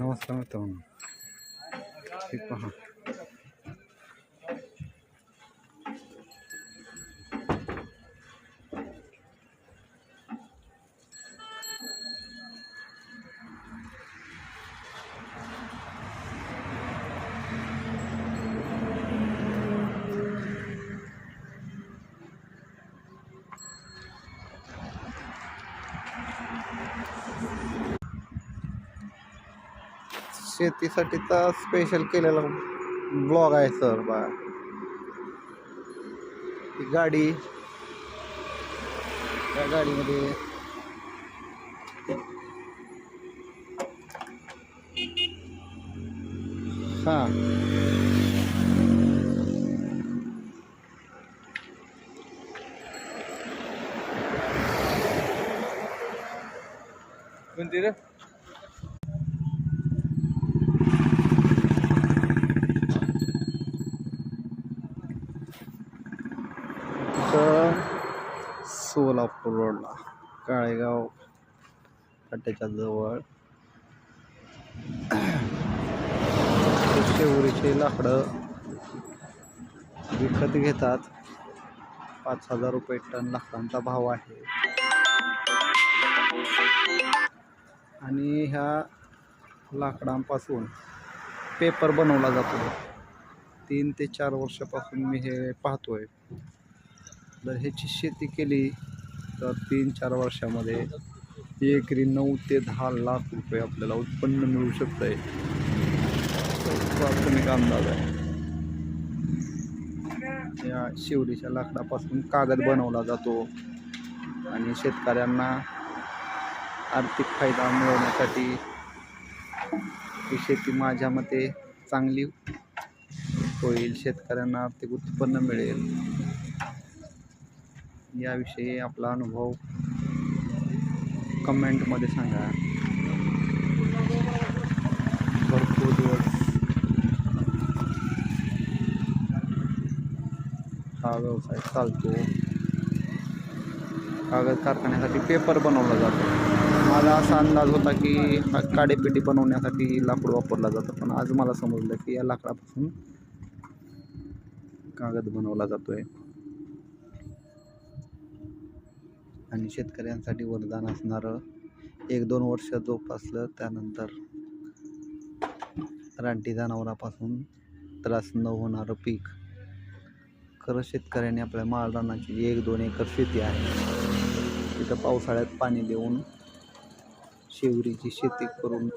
नमस्कार मित्रांनो, हे पहा शेतीसाठीचा स्पेशल केलेला ब्लॉग आहे सर. बघा ही गाडी, त्या गाडीमध्ये हां कोणती रे सोलापूर रोडला काळेगाव फाट्याच्या जवळ शेवरीचे लाकडं विकत घेतात. 5,000 रुपये टन लाकडांचा भाव आहे. आणि ह्या लाकडांपासून पेपर बनवला जातो. 3 ते 4 वर्षापासून मी हे पाहतोय. जर ह्याची शेती केली तर 3-4 वर्षामध्ये एकरी 9 ते 10 लाख रुपये आपल्याला उत्पन्न मिळू शकतंय. प्राथमिक अंदाज आहे. या शिवरीच्या लाकडापासून कागद बनवला जातो आणि शेतकऱ्यांना आर्थिक फायदा मिळवण्यासाठी ही शेती माझ्या मते चांगली होईल. शेतकऱ्यांना आर्थिक उत्पन्न मिळेल. याविषयी आपला अनुभव कमेंटमध्ये सांगा. भरपूर दिवस हा व्यवसाय चालतो. कागद कारखान्यासाठी पेपर बनवला जातो. माझा असा अंदाज होता की काडेपेटी बनवण्यासाठी लाकूड वापरला जातं, पण आज मला समजलं की या लाकडापासून कागद बनवला जातोय. आणि शेतकऱ्यांसाठी वरदान असणारं 1-2 वर्ष जोपासलं त्यानंतर रानटी जनावरांपासून त्रास न होणारं पीक. खरं शेतकऱ्यांनी आपल्या माळरानाची 1-2 एकर शेती आहे, तिथं पावसाळ्यात पाणी देऊन शेवरीची शेती करून